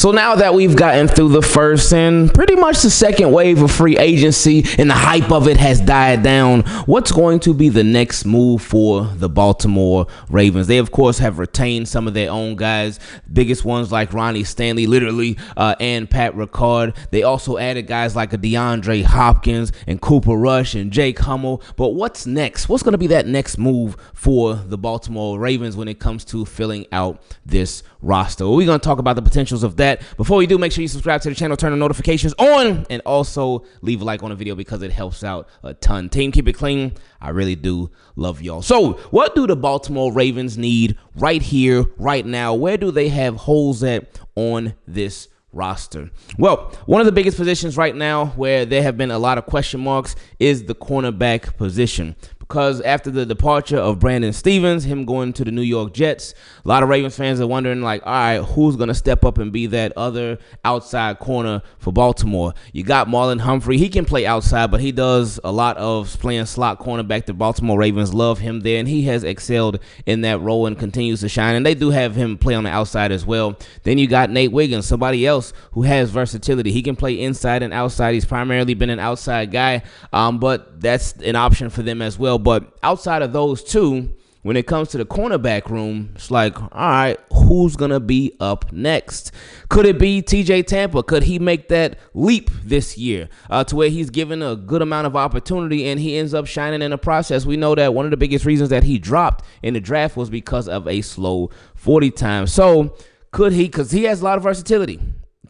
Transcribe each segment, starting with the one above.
So now that we've gotten through the first and pretty much the second wave of free agency and the hype of it has died down, what's going to be the next move for the Baltimore Ravens? They, of course, have retained some of their own guys, biggest ones like Ronnie Stanley, literally, and Pat Ricard. They also added guys like a DeAndre Hopkins and Cooper Rush and Jake Hummel. But what's next? What's going to be that next move for the Baltimore Ravens when it comes to filling out this roster? We're going to talk about the potentials of that. Before we do, make sure you subscribe to the channel, turn the notifications on, and also leave a like on the video because it helps out a ton. Team, keep it clean. I really do love y'all. So what do the Baltimore Ravens need right here, right now? Where do they have holes at on this roster? Well, one of the biggest positions right now where there have been a lot of question marks is the cornerback position. Because after the departure of Brandon Stephens, him going to the New York Jets, a lot of Ravens fans are wondering, like, all right, who's going to step up and be that other outside corner for Baltimore? You got Marlon Humphrey. He can play outside, but he does a lot of playing slot cornerback. The Baltimore Ravens love him there, and he has excelled in that role and continues to shine. And they do have him play on the outside as well. Then you got Nate Wiggins, somebody else who has versatility. He can play inside and outside. He's primarily been an outside guy, but that's an option for them as well. But outside of those two, when it comes to the cornerback room, it's like, all right, who's going to be up next? Could it be TJ Tampa? Could he make that leap this year to where he's given a good amount of opportunity and he ends up shining in the process? We know that one of the biggest reasons that he dropped in the draft was because of a slow 40 time. So could he, because he has a lot of versatility,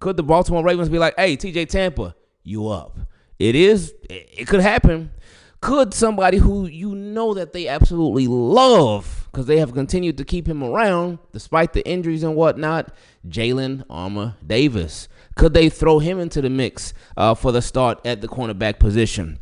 could the Baltimore Ravens be like, hey, TJ Tampa, you up? It could happen. Could somebody who you know that they absolutely love, because they have continued to keep him around despite the injuries and whatnot, Jalen Armour-Davis, could they throw him into the mix for the start at the cornerback position?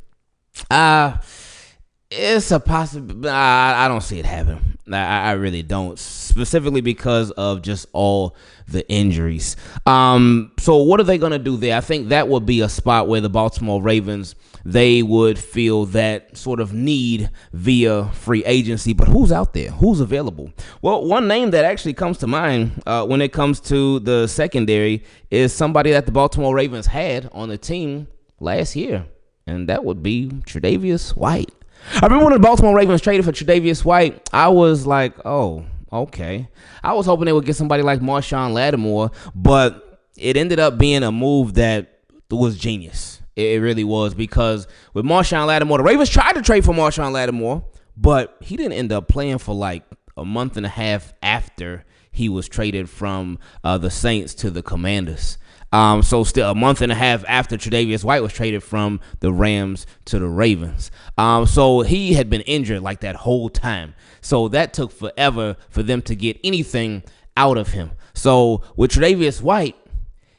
It's a possibility. I don't see it happen. I really don't, specifically because of just all the injuries. So what are they going to do there? I think that would be a spot where the Baltimore Ravens, they would feel that sort of need via free agency. But who's out there? Who's available? Well, one name that actually comes to mind when it comes to the secondary is somebody that the Baltimore Ravens had on the team last year, and that would be Tre'Davious White. I remember when the Baltimore Ravens traded for Tre'Davious White, I was like, oh, okay. I was hoping they would get somebody like Marshawn Lattimore, but it ended up being a move that was genius. It really was, because with Marshawn Lattimore, the Ravens tried to trade for Marshawn Lattimore, but he didn't end up playing for like a month and a half after he was traded from the Saints to the Commanders. So still a month and a half after Tre'Davious White was traded from the Rams to the Ravens. So he had been injured like that whole time. So that took forever for them to get anything out of him. So with Tre'Davious White,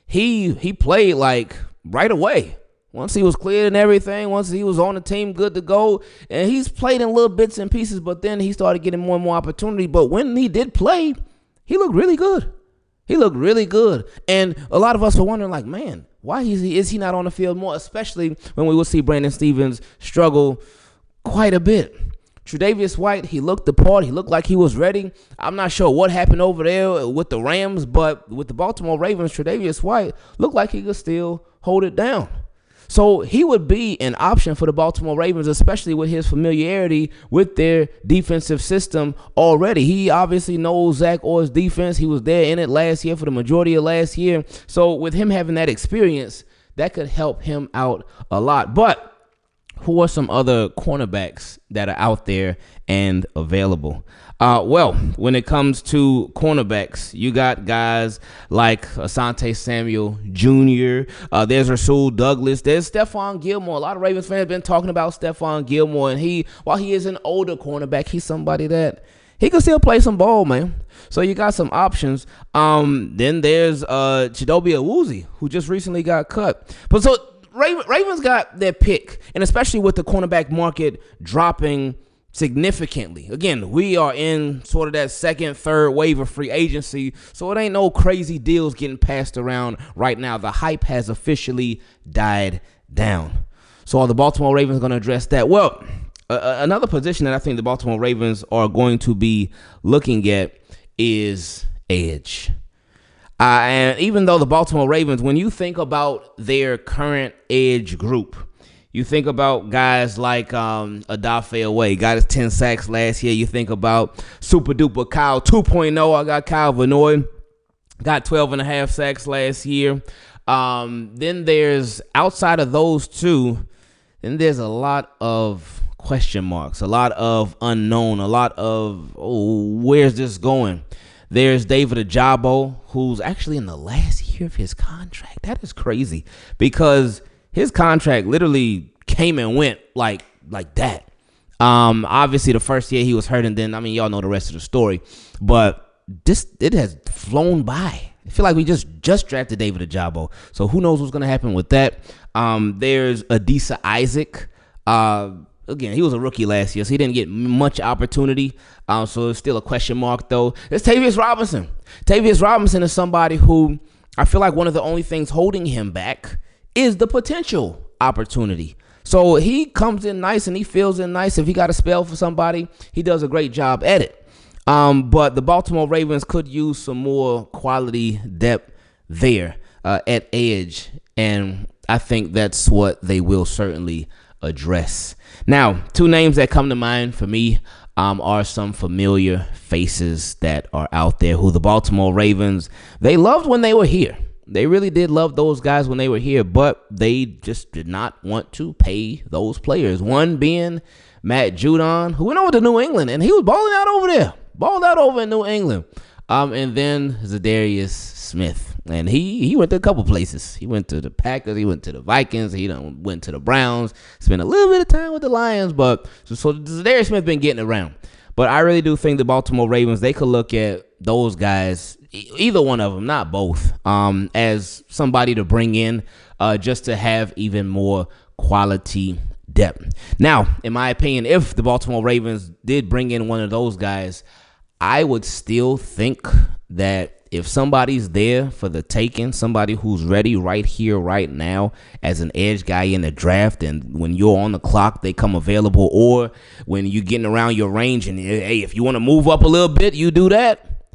he played like right away. Once he was cleared and everything, once he was on the team, good to go. And he's played in little bits and pieces, but then he started getting more and more opportunity. But when he did play, he looked really good. He looked really good. And a lot of us were wondering, like, man, why is he not on the field more, especially when we will see Brandon Stephens struggle quite a bit. Tre'Davious White, he looked the part. He looked like he was ready. I'm not sure what happened over there with the Rams, but with the Baltimore Ravens, Tre'Davious White looked like he could still hold it down. So he would be an option for the Baltimore Ravens, especially with his familiarity with their defensive system already. He obviously knows Zach Orr's defense. He was there in it last year for the majority of last year. So with him having that experience, that could help him out a lot. But who are some other cornerbacks that are out there and available? Well, when it comes to cornerbacks, you got guys like Asante Samuel Jr., there's Rasul Douglas, there's Stephon Gilmore. A lot of Ravens fans have been talking about Stephon Gilmore, and while he is an older cornerback, he's somebody that he can still play some ball, man. So you got some options. Then there's Chidobe Awuzie, who just recently got cut. But so Ravens got their pick, and especially with the cornerback market dropping significantly. Again, we are in sort of that second, third wave of free agency, so it ain't no crazy deals getting passed around right now. The hype has officially died down. So are the Baltimore Ravens going to address that? Well, another position that I think the Baltimore Ravens are going to be looking at is edge. And even though the Baltimore Ravens, when you think about their current edge group, you think about guys like Odafe Away, got his 10 sacks last year. You think about Super Duper Kyle 2.0. I got Kyle Vanoy, got 12 and a half sacks last year. Then there's, outside of those two, then there's a lot of question marks, a lot of unknown, a lot of, where's this going? There's David Jarvo, who's actually in the last year of his contract. That is crazy because his contract literally came and went like that. Obviously, the first year he was hurt, and then, y'all know the rest of the story. But it has flown by. I feel like we just drafted David Jarvo. So who knows what's going to happen with that. There's Adisa Isaac. Again, he was a rookie last year, so he didn't get much opportunity. So it's still a question mark, though. There's Tavius Robinson. Tavius Robinson is somebody who I feel like one of the only things holding him back is the potential opportunity. So he comes in nice and he fills in nice. If he got a spell for somebody, he does a great job at it. But the Baltimore Ravens could use some more quality depth there at edge, and I think that's what they will certainly address. Now, two names that come to mind for me are some familiar faces that are out there who the Baltimore Ravens, they loved when they were here. They really did love those guys when they were here, but they just did not want to pay those players. One being Matt Judon, who went over to New England, and he was balling out over there. Balled out over in New England. And then Zadarius Smith. And he went to a couple places. He went to the Packers. He went to the Vikings. He went to the Browns. Spent a little bit of time with the Lions. But so Zadarius Smith been getting around. But I really do think the Baltimore Ravens, they could look at those guys, either one of them, not both, as somebody to bring in just to have even more quality depth. Now, in my opinion, if the Baltimore Ravens did bring in one of those guys, I would still think that if somebody's there for the taking, somebody who's ready right here, right now, as an edge guy in the draft, and when you're on the clock, they come available, or when you're getting around your range, and hey, if you want to move up a little bit, you do that,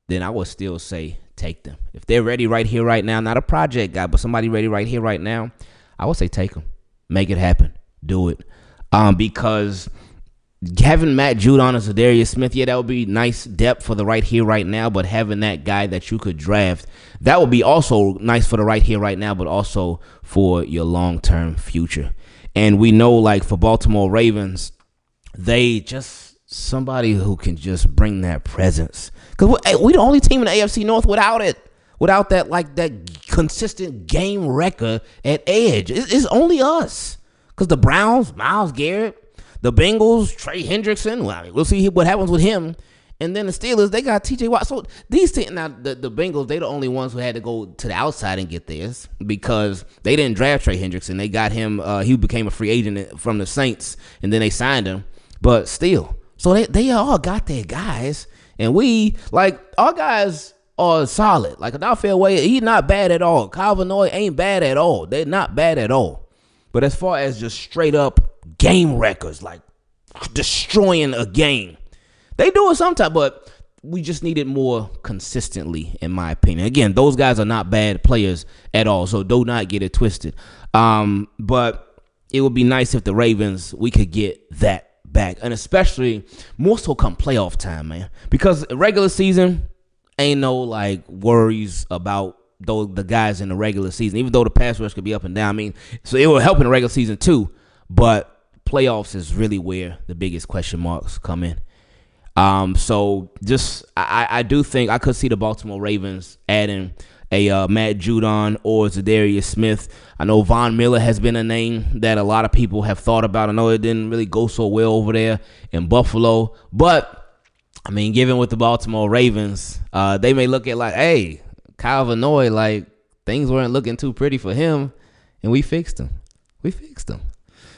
then I would still say take them. If they're ready right here, right now, not a project guy, but somebody ready right here, right now, I would say take them. Make it happen. Do it. Because having Matt Judon and Zadarius Smith, yeah, that would be nice depth for the right here, right now. But having that guy that you could draft, that would be also nice for the right here, right now, but also for your long-term future. And we know, like, for Baltimore Ravens, they just somebody who can just bring that presence. Because we're the only team in the AFC North without it. Without that, like, that consistent game record at edge. It's only us. Because the Browns, Myles Garrett, the Bengals, Trey Hendrickson, well, we'll see what happens with him. And then the Steelers, they got TJ Watt. So these teams, now the Bengals, they the only ones who had to go to the outside and get theirs because they didn't draft Trey Hendrickson. They got him, he became a free agent from the Saints, and then they signed him. But still, so they all got their guys. And our guys are solid. Like, Odafe Away, he's not bad at all. Kyle Vanoy ain't bad at all. They're not bad at all. But as far as just straight up game records, like destroying a game, they do it sometimes, but we just need it more consistently, in my opinion. Again, those guys are not bad players at all, so do not get it twisted. But it would be nice if the Ravens, we could get that back, and especially more so come playoff time, man. Because regular season, ain't no like worries about the guys in the regular season, even though the pass rush could be up and down. So it will help in the regular season too, but playoffs is really where the biggest question marks come in. So just I do think I could see the Baltimore Ravens adding a Matt Judon or Zadarius Smith. I know Von Miller has been a name that a lot of people have thought about. I know it didn't really go so well over there in Buffalo, but given with the Baltimore Ravens, they may look at like, hey, Kyle Vanoy, like, things weren't looking too pretty for him, and we fixed him.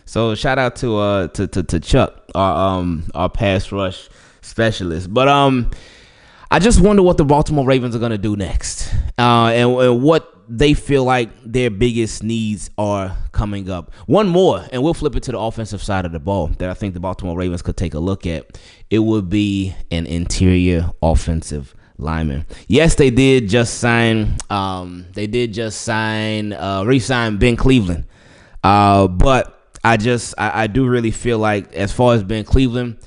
So shout out to Chuck, our pass rush specialist. But I just wonder what the Baltimore Ravens are gonna do next, and what they feel like their biggest needs are coming up. One more, and we'll flip it to the offensive side of the ball that I think the Baltimore Ravens could take a look at. It would be an interior offensive linemen. Yes, they did just sign. Re-sign Ben Cleveland. But I do really feel like, as far as Ben Cleveland,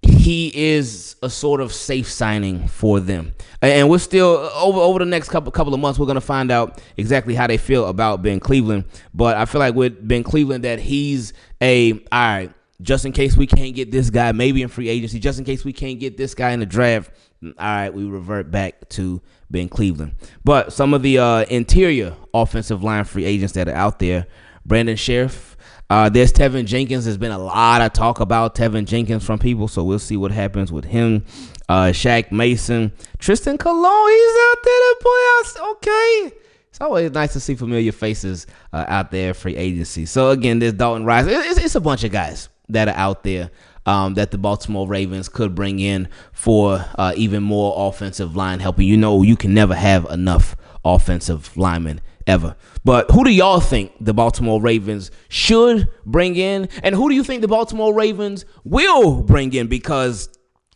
he is a sort of safe signing for them. And we're still over the next couple of months, we're going to find out exactly how they feel about Ben Cleveland. But I feel like with Ben Cleveland that he's all right, just in case we can't get this guy, maybe in free agency, just in case we can't get this guy in the draft, all right, we revert back to Ben Cleveland. But some of the interior offensive line free agents that are out there, Brandon Sheriff, there's Tevin Jenkins. There's been a lot of talk about Tevin Jenkins from people, so we'll see what happens with him. Shaq Mason, Tristan Colon, he's out there to play out. Okay. It's always nice to see familiar faces out there, free agency. So, again, there's Dalton Rice. It's a bunch of guys that are out there that the Baltimore Ravens could bring in for even more offensive line help. You know, you can never have enough offensive linemen ever. But who do y'all think the Baltimore Ravens should bring in? And who do you think the Baltimore Ravens will bring in? Because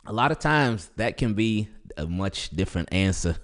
a lot of times that can be a much different answer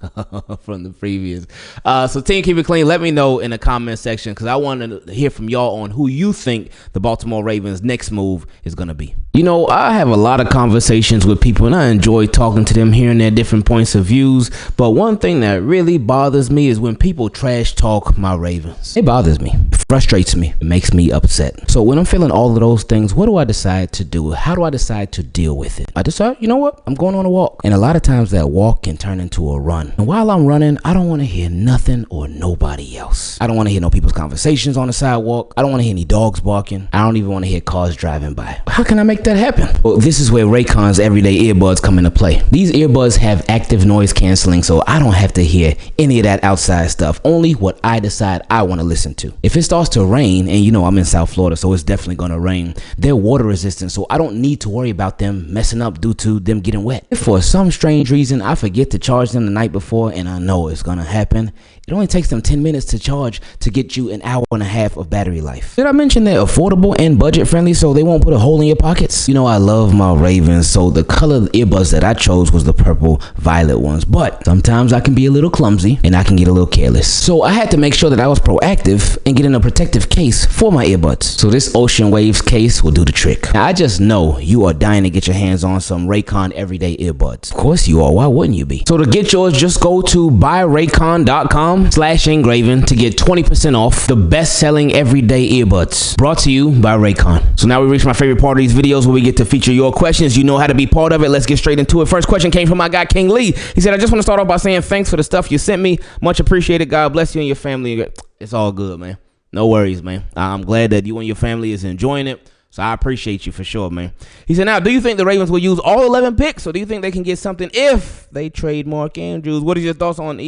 from the previous. So Team Keep It Clean, let me know in the comment section, because I want to hear from y'all on who you think the Baltimore Ravens' next move is going to be. You know, I have a lot of conversations with people, and I enjoy talking to them, hearing their different points of views. But one thing that really bothers me is when people trash talk my Ravens. It bothers me, frustrates me, it makes me upset. So when I'm feeling all of those things, what do I decide to do? How do I decide to deal with it? I decide, you know what? I'm going on a walk. And a lot of times that walk can turn into a run. And while I'm running, I don't want to hear nothing or nobody else. I don't want to hear no people's conversations on the sidewalk. I don't want to hear any dogs barking. I don't even want to hear cars driving by. How can I make that happen? Well, this is where Raycon's everyday earbuds come into play. These earbuds have active noise canceling, so I don't have to hear any of that outside stuff. Only what I decide I want to listen to. If it starts to rain, and you know I'm in South Florida, so it's definitely going to rain, they're water resistant, so I don't need to worry about them messing up due to them getting wet. If for some strange reason I forget to charge them the night before, and I know it's going to happen, it only takes them 10 minutes to charge to get you an hour and a half of battery life. Did I mention they're affordable and budget friendly, so they won't put a hole in your pockets? You know, I love my Ravens, so the color of the earbuds that I chose was the purple violet ones. But sometimes I can be a little clumsy and I can get a little careless. So I had to make sure that I was proactive and get in a protective case for my earbuds. So this Ocean Waves case will do the trick. Now, I just know you are dying to get your hands on some Raycon everyday earbuds. Of course you are. Why wouldn't you be? So to get yours, just go to buyraycon.com/Ingraven to get 20% off the best-selling everyday earbuds. Brought to you by Raycon. So now we reach my favorite part of these videos where we get to feature your questions. You know how to be part of it. Let's get straight into it. First question came from my guy King Lee. He said, I just want to start off by saying thanks for the stuff you sent me. Much appreciated. God bless you and your family. It's all good, man. No worries, man. I'm glad that you and your family is enjoying it. So I appreciate you for sure, man. He said, now, do you think the Ravens will use all 11 picks, or do you think they can get something if they trade Mark Andrews? What are your thoughts on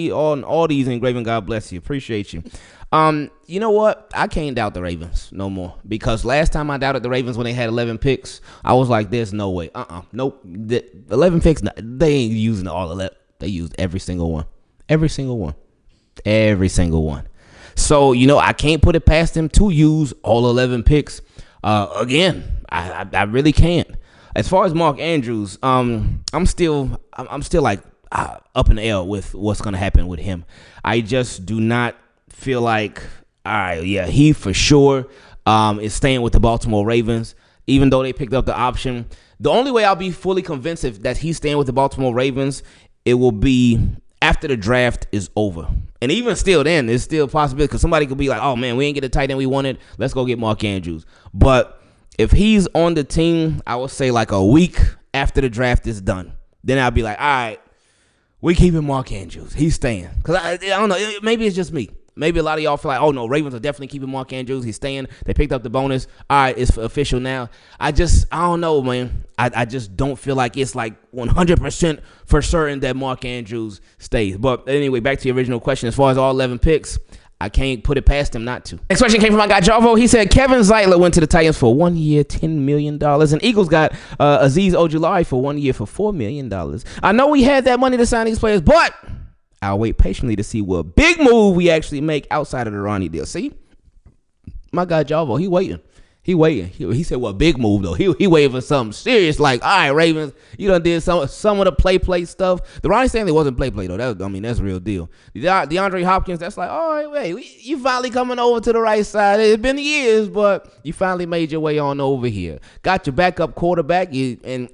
all these? Ingraven, God bless you. Appreciate you. You know what? I can't doubt the Ravens no more, because last time I doubted the Ravens when they had 11 picks, I was like, there's no way. Nope. The 11 picks, they ain't using all 11. They used every single one. Every single one. Every single one. So, you know, I can't put it past them to use all 11 picks. Again, I really can't. As far as Mark Andrews, I'm still like up in the air with what's going to happen with him. I just do not feel like, all right, yeah, he for sure is staying with the Baltimore Ravens, even though they picked up the option. The only way I'll be fully convinced if that he's staying with the Baltimore Ravens, it will be after the draft is over. And even still then, it's still a possibility, because somebody could be like, oh, man, we ain't get the tight end we wanted. Let's go get Mark Andrews. But if he's on the team, I would say like a week after the draft is done. Then I'll be like, all right, we keeping Mark Andrews. He's staying. Because I don't know. Maybe it's just me. Maybe a lot of y'all feel like, oh, no, Ravens are definitely keeping Mark Andrews. He's staying. They picked up the bonus. All right, it's official now. I don't know, man. I just don't feel like it's like 100% for certain that Mark Andrews stays. But anyway, back to the original question. As far as all 11 picks, I can't put it past him not to. Next question came from my guy Jarvo. He said, Kevin Zeitler went to the Titans for 1 year, $10 million. And Eagles got Azeez Ojulari for 1 year for $4 million. I know we had that money to sign these players, but I'll wait patiently to see what big move we actually make outside of the Ronnie deal. See? My guy Jarvo, he waiting. He waiting. He said, "Well, big move though." He waiting for something serious. Like, all right, Ravens, you done did some of the play stuff. The Ronnie Stanley wasn't play though. That's real deal. DeAndre Hopkins, that's like, all right, wait, you finally coming over to the right side. It's been years, but you finally made your way on over here. Got your backup quarterback, and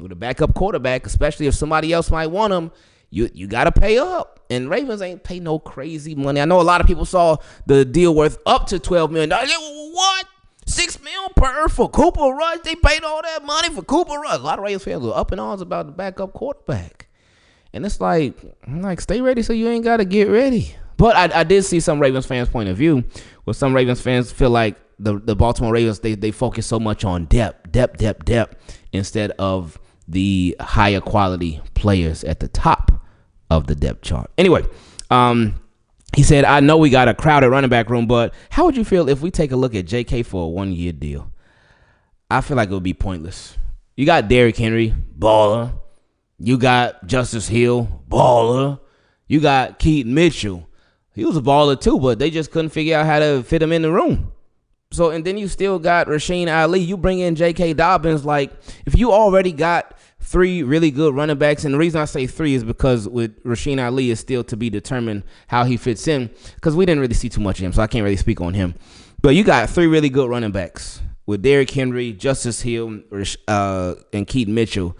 with a backup quarterback, especially if somebody else might want him, you gotta pay up. And Ravens ain't pay no crazy money. I know a lot of people saw the deal worth up to $12 million. What? $6 million per for Cooper Rush. They paid all that money for Cooper Rush. A lot of Ravens fans were up in arms about the backup quarterback. And it's like, stay ready so you ain't got to get ready. But I did see some Ravens fans' point of view where some Ravens fans feel like the Baltimore Ravens, they focus so much on depth instead of the higher quality players at the top of the depth chart. Anyway, he said, I know we got a crowded running back room, but how would you feel if we take a look at JK for a 1-year deal? I feel like it would be pointless. You got Derrick Henry, baller. You got Justice Hill, baller. You got Keaton Mitchell. He was a baller too, but they just couldn't figure out how to fit him in the room. So, and then you still got Rasheen Ali. You bring in J.K. Dobbins. Like, if you already got 3 really good running backs, and the reason I say 3 is because with Rasheen Ali is still to be determined how he fits in, because we didn't really see too much of him, so I can't really speak on him. But you got 3 really good running backs with Derrick Henry, Justice Hill, and Keaton Mitchell.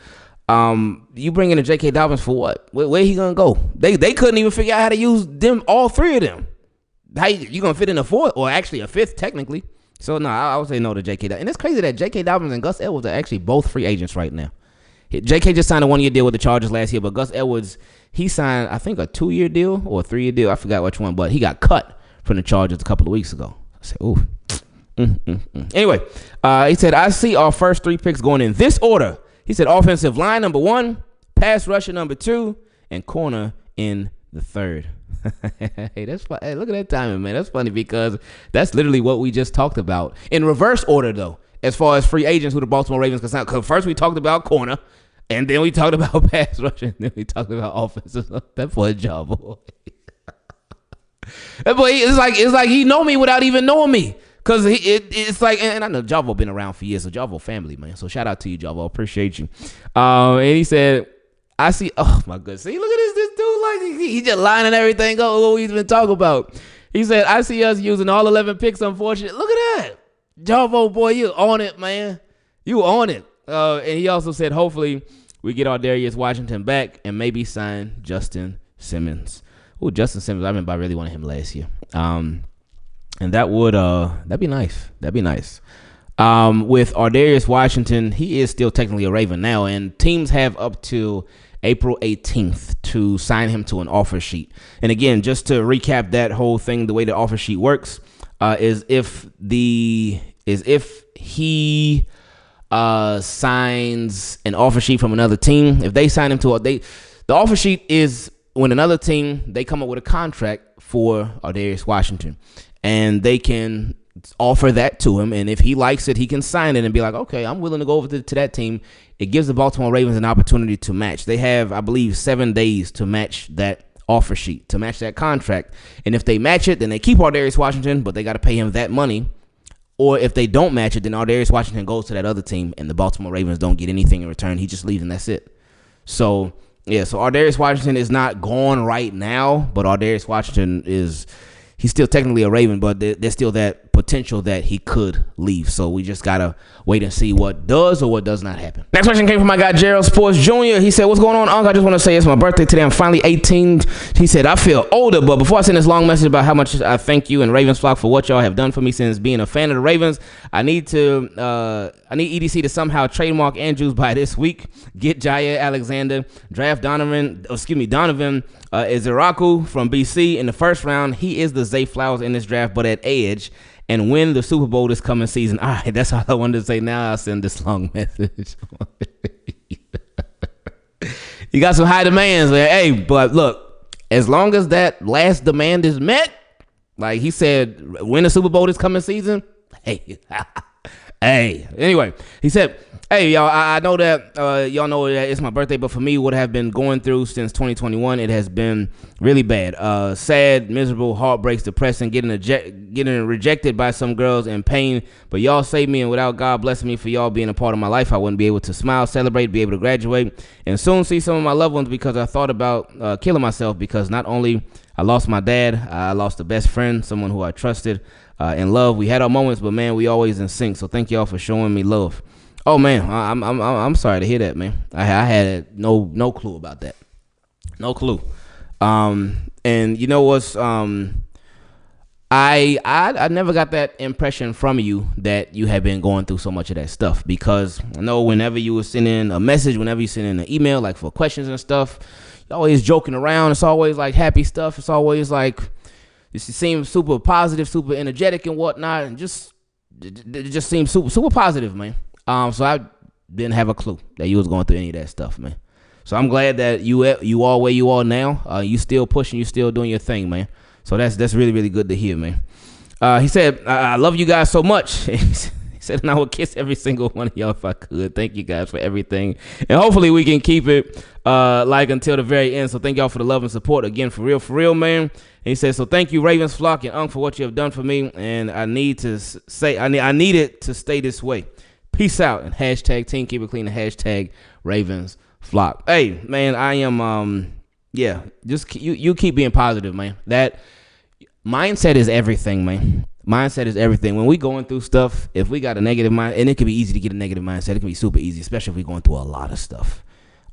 You bring in a J.K. Dobbins for what? Where he gonna go? They couldn't even figure out how to use them, all 3 of them. How you gonna fit in a 4th, or actually a 5th technically? So no, I would say no to J.K. Dobbins. And it's crazy that J.K. Dobbins and Gus Edwards are actually both free agents right now. J.K. just signed a 1-year deal with the Chargers last year, but Gus Edwards, he signed, I think, a 2-year deal or a 3-year deal. I forgot which one, but he got cut from the Chargers a couple of weeks ago. I said, ooh. Anyway, he said, I see our first 3 picks going in this order. He said, offensive line number 1, pass rusher number 2, and corner in the 3rd. Hey, that's fun. Hey, look at that timing, man. That's funny because that's literally what we just talked about. In reverse order, though, as far as free agents who the Baltimore Ravens can sign. Because first we talked about corner, and then we talked about pass rush, and then we talked about offensive. That boy, Jarvo. That boy, it's like he know me without even knowing me. Because it's like, and I know Jarvo been around for years, so Jarvo family, man. So shout out to you, Jarvo. Appreciate you. And he said, I see, oh my goodness. See, look at this dude, like he just lining everything up what we've been talking about. He said, I see us using all 11 picks, unfortunately. Look at that. Jarvo, boy, you on it, man. You on it. And he also said, hopefully we get our Darius Washington back and maybe sign Justin Simmons. Oh, Justin Simmons, I remember I really wanted him last year. And that would that'd be nice. That'd be nice. With Ardarius Washington, he is still technically a Raven now, and teams have up to April 18th to sign him to an offer sheet. And again, just to recap that whole thing, the way the offer sheet works is if he signs an offer sheet from another team, if they sign him to the offer sheet is when another team, they come up with a contract for Ardarius Washington, and they can offer that to him, and if he likes it, he can sign it and be like, okay, I'm willing to go over to that team. It gives the Baltimore Ravens an opportunity to match. They have, I believe, 7 days to match that offer sheet, to match that contract, and if they match it, then they keep Ardarius Washington, but they got to pay him that money. Or if they don't match it, then Ardarius Washington goes to that other team, and the Baltimore Ravens don't get anything in return. He just leaves, and that's it. So yeah, so Ardarius Washington is not gone right now, but Ardarius Washington he's still technically a Raven, but there's still that potential that he could leave. So we just got to wait and see what does or what does not happen. Next question came from my guy, Gerald Sports Jr. He said, what's going on, Uncle? I just want to say it's my birthday today. I'm finally 18. He said, I feel older, but before I send this long message about how much I thank you and Ravens flock for what y'all have done for me since being a fan of the Ravens, I need EDC to somehow trademark Andrews by this week. Get Jair Alexander, draft Donovan Eziraku from BC in the first round. He is the Zay Flowers in this draft, but at edge, and win the Super Bowl this coming season. All right, that's all I wanted to say. Now I'll send this long message. You got some high demands, man. Hey, but look, as long as that last demand is met, like he said, win the Super Bowl this coming season. Hey, hey. Anyway, he said, Hey, y'all, I know that y'all know that it's my birthday, but for me, what I have been going through since 2021, it has been really bad. Sad, miserable, heartbreaks, depressing, getting rejected by some girls, and pain. But y'all saved me, and without God blessing me for y'all being a part of my life, I wouldn't be able to smile, celebrate, be able to graduate, and soon see some of my loved ones, because I thought about killing myself, because not only I lost my dad, I lost a best friend, someone who I trusted and loved. We had our moments, but man, we always in sync. So thank y'all for showing me love. Oh man, I'm sorry to hear that, man. I had no clue about that, no clue. And you know what's I never got that impression from you that you had been going through so much of that stuff, because I know whenever you were sending a message, whenever you send in an email like for questions and stuff, you're always joking around. It's always like happy stuff. It's always like it seems super positive, super energetic and whatnot, and it just seems super positive, man. So I didn't have a clue that you was going through any of that stuff, man. So I'm glad that you are where you are now. You still pushing, you still doing your thing, man. So that's really good to hear, man. He said, I love you guys so much. He said, and I would kiss every single one of y'all if I could. Thank you guys for everything. And hopefully we can keep it like until the very end. So thank y'all for the love and support. Again, for real, man. And he said, so thank you, Ravens flock and Unc, for what you have done for me. And I need to say, I need it to stay this way. Peace out, and hashtag Teamkeepitclean and hashtag Ravens flock. Hey, man, I am, just you keep being positive, man. That mindset is everything, man. Mindset is everything. When we going through stuff, if we got a negative mind, and it can be easy to get a negative mindset, it can be super easy, especially if we're going through a lot of stuff.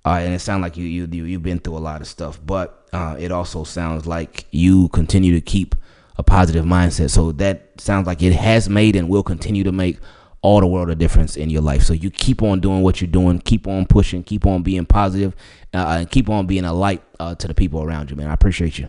And it sounds like you've been through a lot of stuff, but it also sounds like you continue to keep a positive mindset. So that sounds like it has made and will continue to make all the world of difference in your life. So you keep on doing what you're doing, keep on pushing, keep on being positive, and keep on being a light to the people around you, man. I appreciate you.